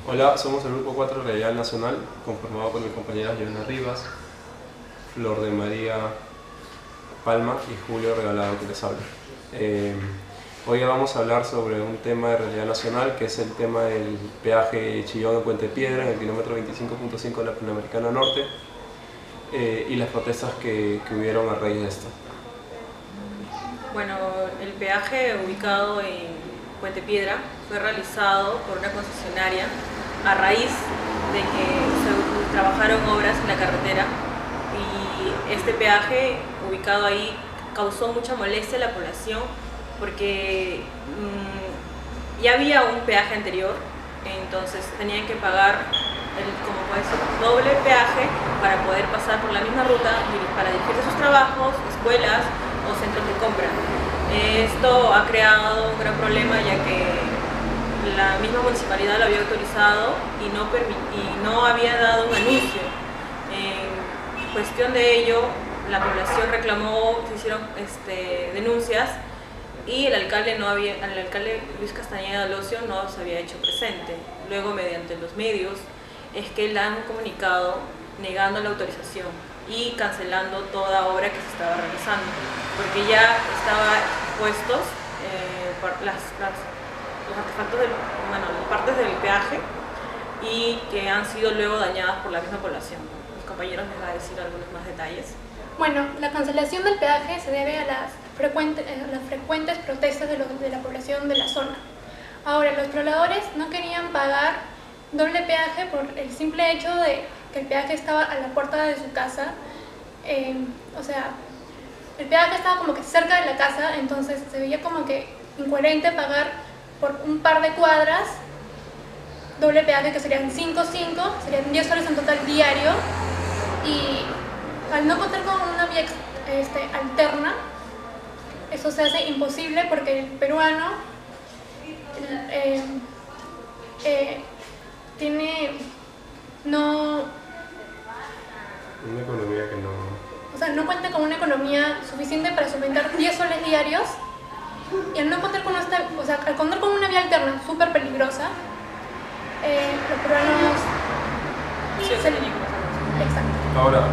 Hola, somos el Grupo 4 Realidad Nacional, conformado por mis compañeras Joana Rivas, Flor de María Palma y Julio Regalado, que les habla. Hoy vamos a hablar sobre un tema de realidad nacional, que es el tema del peaje Chillón en Puente Piedra, en el kilómetro 25.5 de la Panamericana Norte, y las protestas que hubieron a raíz de esto. Bueno, el peaje ubicado en Puente Piedra fue realizado por una concesionaria a raíz de que se trabajaron obras en la carretera, y este peaje ubicado ahí causó mucha molestia a la población porque ya había un peaje anterior, entonces tenían que pagar como puede ser, doble peaje para poder pasar por la misma ruta para dirigirse a sus trabajos, escuelas o centros de compra. Esto ha creado un gran problema, ya que la misma municipalidad lo había autorizado y no había dado un anuncio. En cuestión de ello, la población reclamó, se hicieron denuncias, y el alcalde Luis Castañeda Alosio no se había hecho presente. Luego, mediante los medios, es que le han comunicado negando la autorización y cancelando toda obra que se estaba realizando, porque ya estaban puestos los artefactos, las partes del peaje, y que han sido luego dañadas por la misma población. Mis compañeros les van a decir algunos más detalles. Bueno, la cancelación del peaje se debe a las frecuentes protestas de la población de la zona. Ahora, los pobladores no querían pagar doble peaje por el simple hecho de que el peaje estaba a la puerta de su casa. O sea, el peaje estaba como que cerca de la casa, entonces se veía como que incoherente pagar por un par de cuadras doble peaje, que serían 5, serían 10 soles en total diario. Y al no contar con una vía alterna, eso se hace imposible, porque el peruano tiene Una economía que no... O sea, no cuenta con una economía suficiente para solventar 10 soles diarios, y al no contar con al contar con una vía alterna súper peligrosa, los peruanos... Sí, Exacto. Ahora,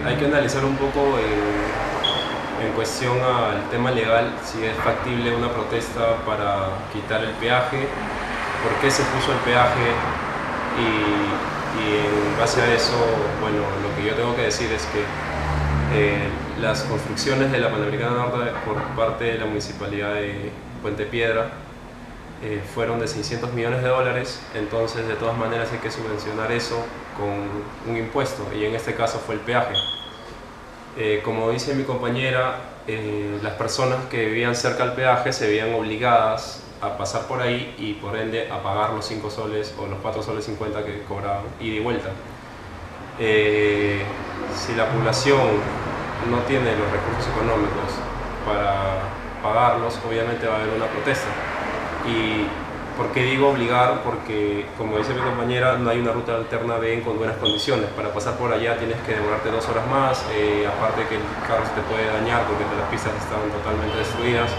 hay que analizar un poco en cuestión al tema legal, si es factible una protesta para quitar el peaje, por qué se puso el peaje, y en base a eso, bueno, lo que yo tengo que decir es que las construcciones de la Panamericana Norte por parte de la Municipalidad de Puente Piedra fueron de 600 millones de dólares, entonces de todas maneras hay que subvencionar eso con un impuesto, y en este caso fue el peaje. Como dice mi compañera, las personas que vivían cerca del peaje se veían obligadas a pasar por ahí y por ende a pagar los 5 soles o los 4 soles 50 que cobraban ida y vuelta. Si la población no tiene los recursos económicos para pagarlos, obviamente va a haber una protesta. ¿Y por qué digo obligar? Porque, como dice mi compañera, no hay una ruta alterna B con buenas condiciones. Para pasar por allá tienes que demorarte 2 horas más, aparte que el carro se te puede dañar porque las pistas están totalmente destruidas.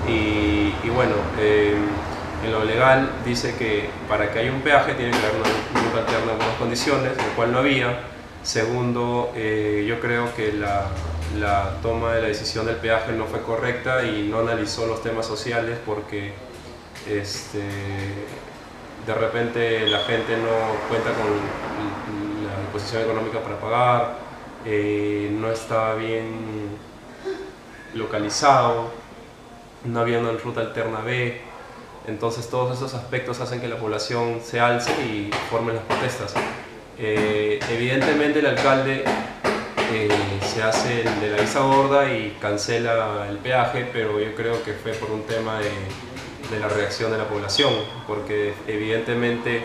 Y bueno, en lo legal dice que para que haya un peaje tiene que haber una ruta alterna en buenas condiciones, lo cual no había. Segundo, yo creo que la toma de la decisión del peaje no fue correcta y no analizó los temas sociales, porque de repente la gente no cuenta con la disposición económica para pagar, no estaba bien localizado, no había una ruta alterna B. Entonces todos esos aspectos hacen que la población se alce y formen las protestas. Evidentemente el alcalde se hace el de la vista gorda y cancela el peaje, pero yo creo que fue por un tema de la reacción de la población, porque evidentemente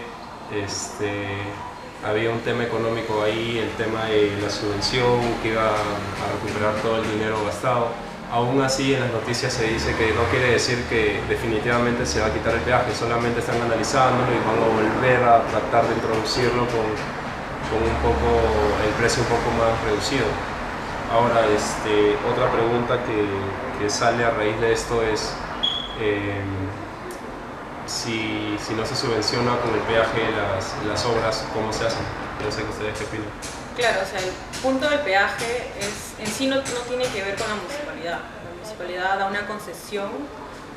había un tema económico ahí, el tema de la subvención, que iba a recuperar todo el dinero gastado. Aún así, en las noticias se dice que no quiere decir que definitivamente se va a quitar el peaje, solamente están analizándolo y van a volver a tratar de introducirlo con un poco, el precio un poco más reducido. Ahora, otra pregunta que sale a raíz de esto es si no se subvenciona con el peaje las obras, ¿cómo se hacen? No sé qué ustedes qué opinan. Claro, o sea, el punto del peaje en sí no tiene que ver con la municipalidad. La municipalidad da una concesión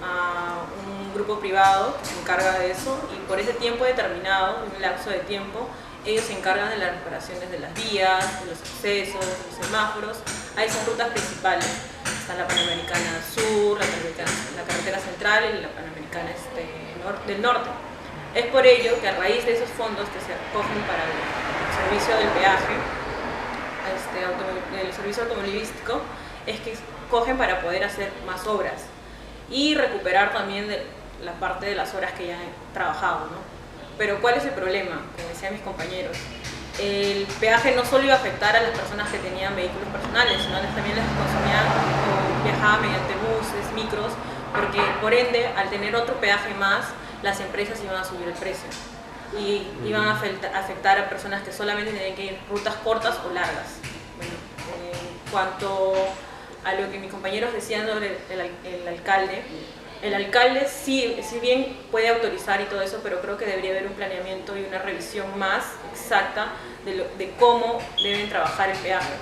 a un grupo privado que se encarga de eso y por ese tiempo determinado, un lapso de tiempo, ellos se encargan de las reparaciones de las vías, de los accesos, de los semáforos. Hay esas rutas principales. Está la Panamericana Sur, la carretera central y la Panamericana del Norte. Es por ello que a raíz de esos fondos que se acogen para el servicio del peaje, el servicio automovilístico, es que cogen para poder hacer más obras y recuperar también la parte de las horas que ya han trabajado, ¿no? Pero ¿cuál es el problema? Como decían mis compañeros, el peaje no solo iba a afectar a las personas que tenían vehículos personales, sino también las que consumían o viajaban mediante buses, micros, porque por ende, al tener otro peaje más, las empresas iban a subir el precio y iban a afectar a personas que solamente tenían que ir rutas cortas o largas. Bueno, en cuanto a lo que mis compañeros decían sobre el alcalde sí, si bien puede autorizar y todo eso, pero creo que debería haber un planeamiento y una revisión más exacta de cómo deben trabajar el peaje,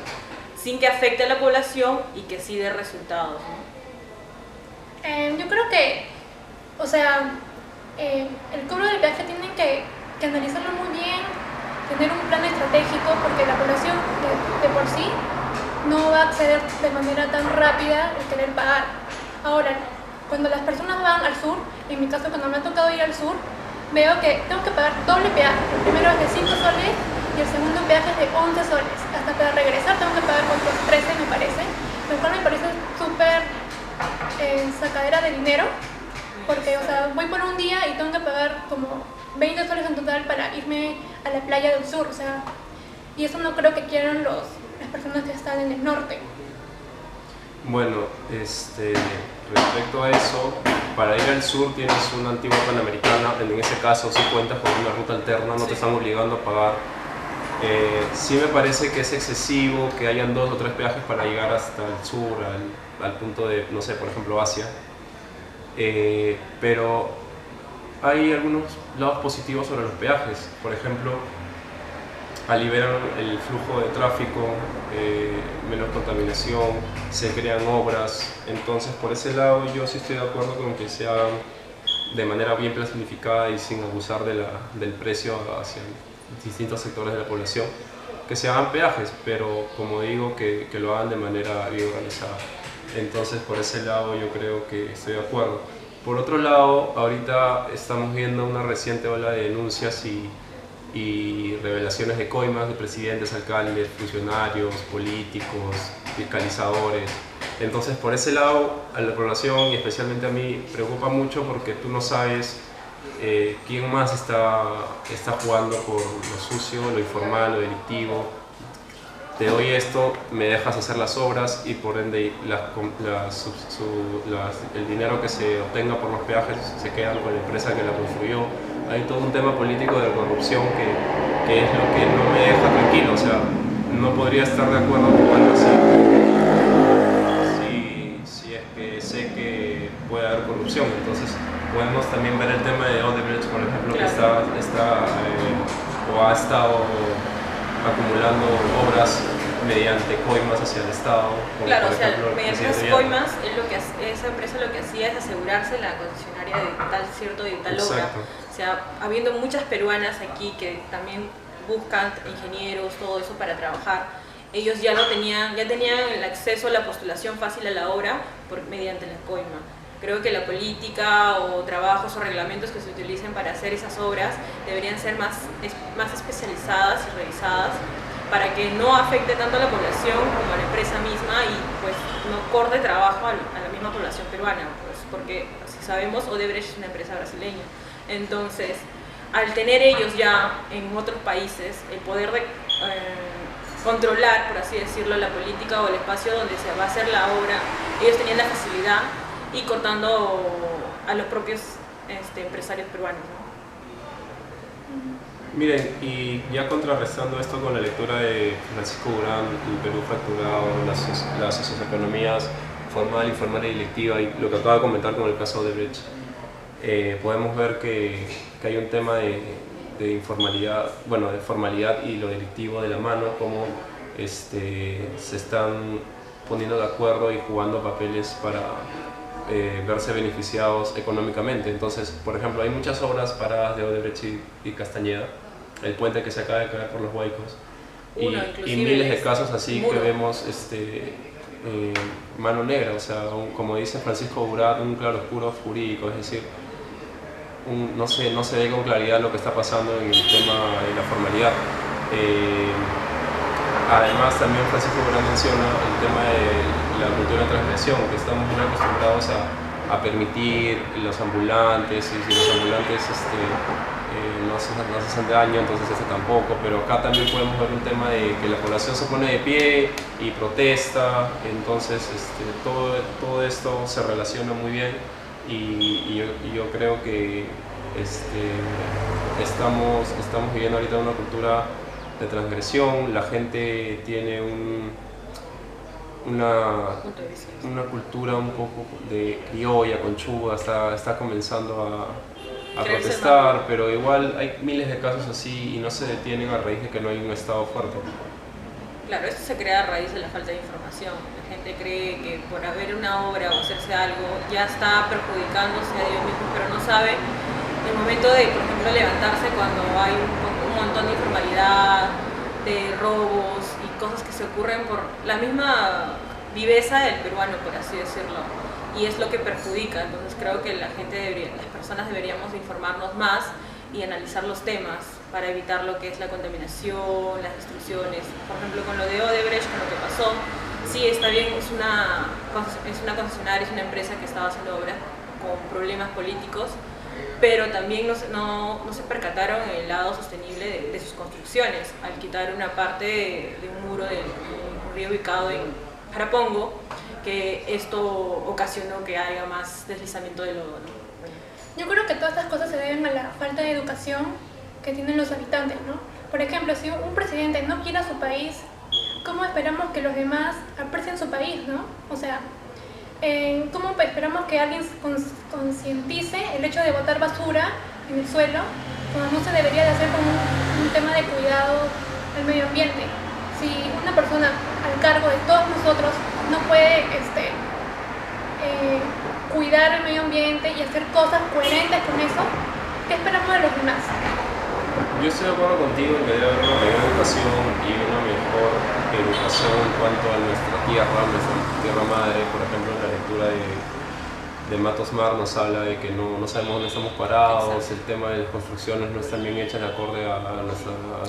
sin que afecte a la población y que sí dé resultados, ¿no? Yo creo que, o sea, el cobro del peaje tienen que analizarlo muy bien, tener un plan estratégico, porque la población de por sí no va a acceder de manera tan rápida el querer pagar. Ahora, cuando las personas van al sur, en mi caso cuando me ha tocado ir al sur, veo que tengo que pagar doble peaje. El primero es de 5 soles y el segundo peaje es de 11 soles. Hasta para regresar tengo que pagar otros 13, me parece, lo cual me parece súper sacadera de dinero, porque o sea, voy por un día y tengo que pagar como 20 soles en total para irme a la playa del sur, o sea, y eso no creo que quieran las personas que están en el norte. Bueno, respecto a eso, para ir al sur tienes una antigua Panamericana, en ese caso si cuentas con una ruta alterna, no te están obligando a pagar. Sí me parece que es excesivo que hayan 2 o 3 peajes para llegar hasta el sur, al punto de, no sé, por ejemplo, Asia. Pero hay algunos lados positivos sobre los peajes. Por ejemplo, alivian el flujo de tráfico, menos contaminación, se crean obras. Entonces, por ese lado yo sí estoy de acuerdo con que se hagan de manera bien planificada y sin abusar del precio hacia distintos sectores de la población, que se hagan peajes, pero como digo, que lo hagan de manera bien organizada. Entonces, por ese lado yo creo que estoy de acuerdo. Por otro lado, ahorita estamos viendo una reciente ola de denuncias y revelaciones de coimas de presidentes, alcaldes, funcionarios, políticos, fiscalizadores. Entonces, por ese lado, a la población y especialmente a mí preocupa mucho porque tú no sabes quién más está jugando por lo sucio, lo informal, lo delictivo. Te doy esto, me dejas hacer las obras y por ende el dinero que se obtenga por los peajes se queda con la empresa que la construyó. Hay todo un tema político de corrupción que es lo que no me deja tranquilo, o sea, no podría estar de acuerdo con algo así si es que sé que puede haber corrupción. Entonces podemos también ver el tema de Odebrecht, por ejemplo, que ha estado acumulando obras mediante coimas hacia el Estado. Claro, por ejemplo, mediante esas coimas, esa empresa lo que hacía es asegurarse la concesionaria de tal obra. Exacto. O sea, habiendo muchas peruanas aquí que también buscan ingenieros, todo eso para trabajar, ellos ya tenían el acceso a la postulación fácil a la obra mediante la coima. Creo que la política o trabajos o reglamentos que se utilicen para hacer esas obras deberían ser más especializadas y revisadas para que no afecte tanto a la población como a la empresa misma y pues no corte trabajo a la misma población peruana, pues, porque si sabemos Odebrecht es una empresa brasileña. Entonces, al tener ellos ya en otros países el poder de controlar, por así decirlo, la política o el espacio donde se va a hacer la obra, ellos tenían la facilidad y cortando a los propios empresarios peruanos, ¿no? Miren, y ya contrarrestando esto con la lectura de Francisco Durán, El Perú fracturado, las socioeconomías formal, informal y directiva, y lo que acaba de comentar con el caso de Odebrecht, podemos ver que hay un tema de informalidad, bueno, de formalidad y lo delictivo de la mano, como se están poniendo de acuerdo y jugando papeles para verse beneficiados económicamente. Entonces, por ejemplo, hay muchas obras paradas de Odebrecht y Castañeda, el puente que se acaba de caer por los Huaicos, y miles de casos así que vemos mano negra, o sea, como dice Francisco Burat, un claroscuro jurídico, es decir, no se ve con claridad lo que está pasando en el tema de la formalidad. Además, también Francisco Burat menciona el tema de la cultura de transgresión, que estamos muy acostumbrados a permitir los ambulantes, y si los ambulantes no se hacen daño, entonces tampoco, pero acá también podemos ver un tema de que la población se pone de pie y protesta, entonces todo esto se relaciona muy bien y yo creo que estamos viviendo ahorita una cultura de transgresión, la gente tiene una cultura un poco de criolla, conchuda, está comenzando a protestar, pero igual hay miles de casos así y no se detienen a raíz de que no hay un Estado fuerte. Claro, esto se crea a raíz de la falta de información. La gente cree que por haber una obra o hacerse algo ya está perjudicándose a ellos mismos, pero no sabe el momento de, por ejemplo, levantarse cuando hay un montón de informalidad, de robos y cosas que se ocurren por la misma viveza del peruano, por así decirlo. Y es lo que perjudica. Entonces creo que las personas deberíamos informarnos más y analizar los temas para evitar lo que es la contaminación, las destrucciones. Por ejemplo, con lo de Odebrecht, con lo que pasó, sí, está bien, es una concesionaria, es una empresa que estaba haciendo obras con problemas políticos, pero también no se percataron en el lado sostenible de sus construcciones, al quitar una parte de un muro de un río ubicado en Parapongo, que esto ocasionó que haya más deslizamiento de lodo, ¿no? Yo creo que todas estas cosas se deben a la falta de educación que tienen los habitantes, ¿no? Por ejemplo, si un presidente no quiere a su país, ¿cómo esperamos que los demás aprecien su país, no? O sea, ¿cómo esperamos que alguien concientice el hecho de botar basura en el suelo cuando no se debería de hacer como un tema de cuidado al medio ambiente? Si una persona al cargo de todos nosotros no puede cuidar el medio ambiente y hacer cosas coherentes con eso, ¿qué esperamos de los demás? Yo estoy de acuerdo contigo en que debe haber una mayor educación y una mejor educación en cuanto a nuestra tierra madre. Por ejemplo, en la lectura de Matos Mar nos habla de que no sabemos dónde estamos parados. Exacto. El tema de las construcciones no están bien hechas de acorde a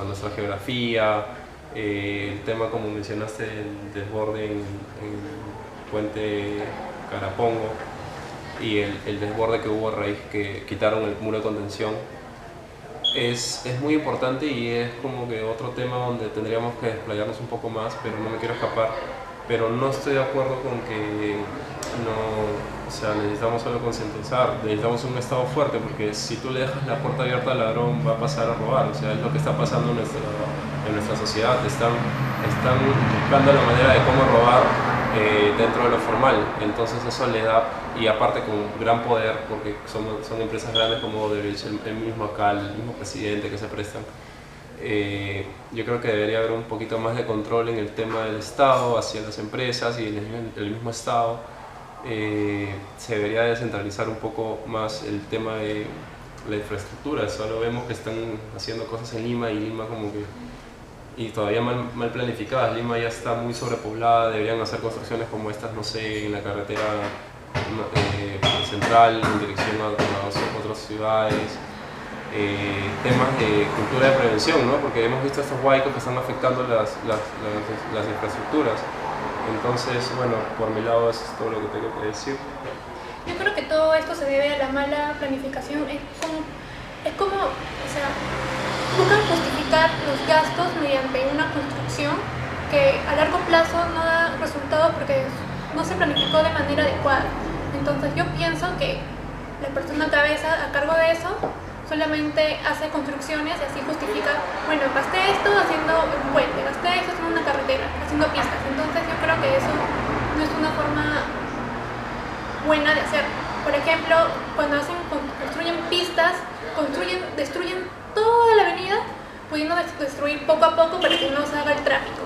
nuestra geografía. El tema, como mencionaste, el desborde en Puente Carapongo y el desborde que hubo a raíz que quitaron el muro de contención es muy importante y es como que otro tema donde tendríamos que desplayarnos un poco más, pero no me quiero escapar. Pero no estoy de acuerdo con que necesitamos solo concientizar, necesitamos un Estado fuerte, porque si tú le dejas la puerta abierta al ladrón va a pasar a robar, o sea, es lo que está pasando en nuestra sociedad, están buscando la manera de cómo robar dentro de lo formal, entonces eso le da, y aparte con gran poder, porque son empresas grandes como Odebrecht, el mismo acá, el mismo presidente que se prestan. Yo creo que debería haber un poquito más de control en el tema del Estado hacia las empresas y el mismo Estado. Se debería descentralizar un poco más el tema de la infraestructura. Solo vemos que están haciendo cosas en Lima y Lima como que todavía mal planificadas. Lima ya está muy sobrepoblada, deberían hacer construcciones como estas, no sé, en la carretera central en dirección a otras ciudades. Temas de cultura de prevención, ¿no? Porque hemos visto estos huaicos que están afectando las infraestructuras. Entonces, bueno, por mi lado eso es todo lo que tengo que decir. Yo creo que todo esto se debe a la mala planificación. Es como, o sea, buscan justificar los gastos mediante una construcción que a largo plazo no da resultados porque no se planificó de manera adecuada. Entonces yo pienso que la persona cabeza a cargo de eso solamente hace construcciones y así justifica, bueno, gasté esto haciendo un puente, gasté esto haciendo una carretera, haciendo pistas. Entonces yo creo que eso no es una forma buena de hacer. Por ejemplo, cuando construyen pistas, destruyen toda la avenida, pudiendo destruir poco a poco para que no se haga el tráfico.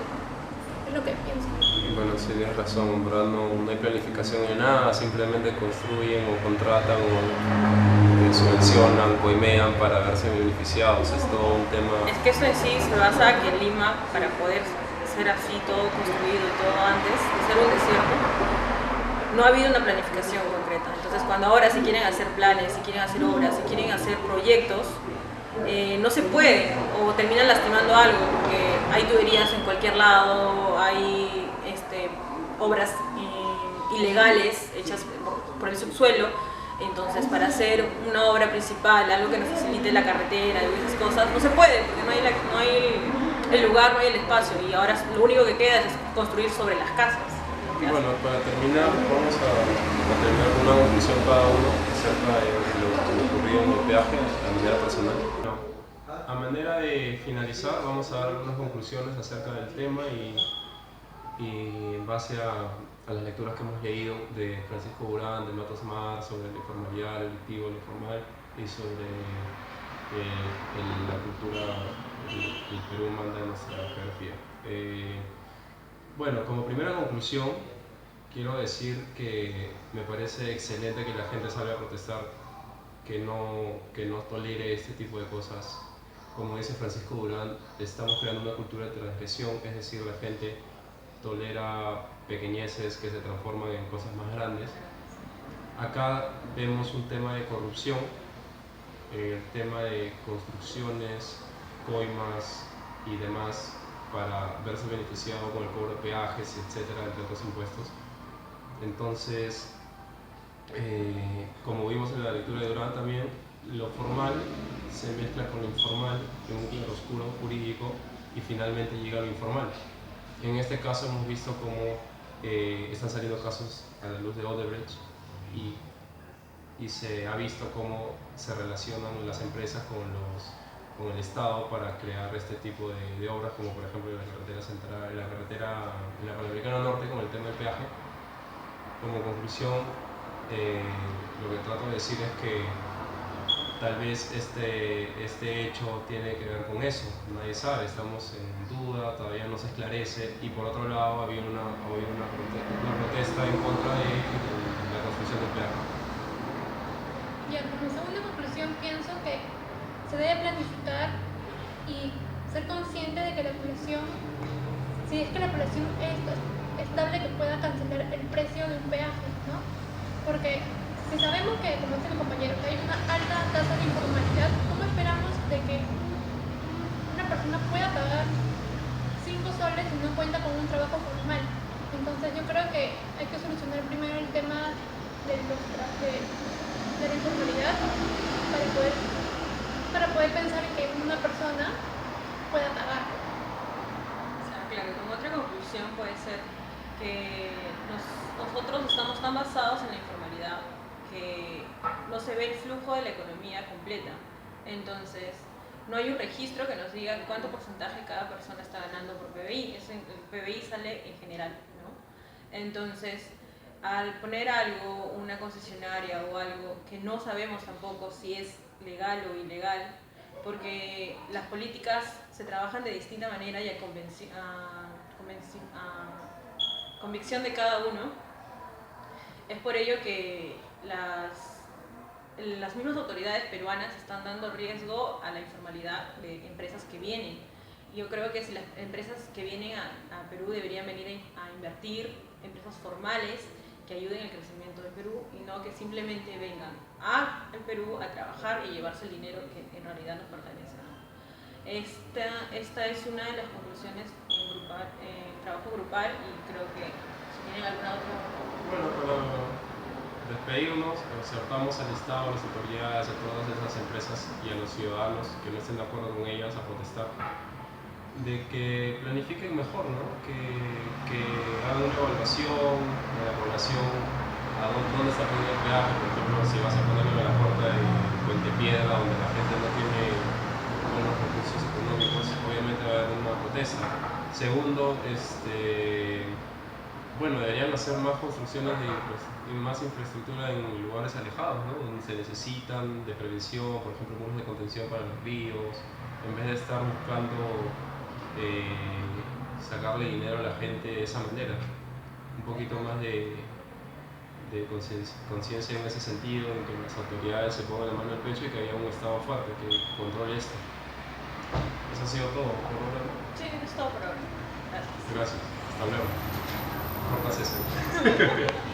Es lo que pienso. Bueno, sí, tienes razón, en verdad no hay planificación ni nada, simplemente construyen o contratan o subvencionan, coimean para verse beneficiados, es todo un tema. Es que eso en sí se basa en que Lima, para poder ser así todo construido y todo antes de ser un desierto, no ha habido una planificación concreta. Entonces cuando ahora si quieren hacer planes, si quieren hacer obras, si quieren hacer proyectos, no se puede o terminan lastimando algo porque hay tuberías en cualquier lado, hay obras ilegales hechas por el subsuelo. Entonces para hacer una obra principal, algo que nos facilite la carretera y esas cosas, no se puede porque no hay el lugar, no hay el espacio y ahora lo único que queda es construir sobre las casas. Bueno, para terminar, vamos a terminar con una conclusión cada uno acerca de lo ocurrido en el peaje a manera personal. A manera de finalizar, vamos a dar algunas conclusiones acerca del tema y en base a las lecturas que hemos leído de Francisco Durán, de Matos Mar, sobre la informalidad, el delictivo, lo informal y sobre la cultura el Perú manda en nuestra geografía. Bueno, como primera conclusión, quiero decir que me parece excelente que la gente salga a protestar, que no tolere este tipo de cosas. Como dice Francisco Durán, estamos creando una cultura de transgresión, es decir, la gente tolera pequeñeces que se transforman en cosas más grandes. Acá vemos un tema de corrupción, el tema de construcciones, coimas y demás para verse beneficiado con el cobro de peajes, etcétera, entre otros impuestos. Entonces, como vimos en la lectura de Durán también, lo formal se mezcla con lo informal en un claroscuro jurídico y finalmente llega a lo informal. En este caso hemos visto cómo están saliendo casos a la luz de Odebrecht y se ha visto cómo se relacionan las empresas con el Estado para crear este tipo de obras, como por ejemplo la carretera central, la Panamericana Norte con el tema del peaje. Como conclusión, lo que trato de decir es que tal vez este hecho tiene que ver con eso, nadie sabe, estamos en duda, todavía no se esclarece y por otro lado había una protesta en contra de la construcción del peaje. Ya, como segunda conclusión pienso que se debe planificar y ser consciente de que la población, si es que la población es estable, que pueda cancelar el precio de un peaje, ¿no? Porque si sabemos que, como dice mi compañero, que hay una alta tasa de informalidad, ¿cómo esperamos de que una persona pueda pagar 5 soles si no cuenta con un trabajo formal? Entonces yo creo que hay que solucionar primero el tema de la informalidad para poder pensar en que una persona pueda pagar. O sea, claro, como otra conclusión puede ser que nosotros estamos tan basados en la informalidad que no se ve el flujo de la economía completa. Entonces, no hay un registro que nos diga cuánto porcentaje cada persona está ganando por PBI. El PBI sale en general, ¿no? Entonces, al poner algo, una concesionaria o algo que no sabemos tampoco si es legal o ilegal, porque las políticas se trabajan de distinta manera y a convicción de cada uno, es por ello que las mismas autoridades peruanas están dando riesgo a la informalidad de empresas que vienen. Yo creo que si las empresas que vienen a Perú deberían venir a invertir, empresas formales que ayuden al crecimiento del Perú y no que simplemente vengan al Perú a trabajar y llevarse el dinero que en realidad nos pertenece, ¿no? Esta es una de las conclusiones en trabajo grupal y creo que si tienen alguna otra... Bueno, para despedirnos, exhortamos al Estado, a las autoridades, a todas esas empresas y a los ciudadanos que no estén de acuerdo con ellas a protestar, de que planifiquen mejor, ¿no? Que hagan una evaluación de la población, a dónde está poniendo el peaje, por ejemplo, si vas a ponerlo en la puerta de Puente Piedra, donde la gente no tiene buenos recursos económicos, obviamente va a haber una protesta. Segundo, Bueno, deberían hacer más construcciones y más infraestructura en lugares alejados, ¿no? Donde se necesitan de prevención, por ejemplo, muros de contención para los ríos, en vez de estar buscando sacarle dinero a la gente de esa manera. Un poquito más de conciencia en ese sentido, en que las autoridades se pongan la mano al pecho y que haya un Estado fuerte que controle esto. Eso ha sido todo por ahora. Sí, eso es todo por ahora. Gracias. Gracias. Hasta luego. Cortas eso.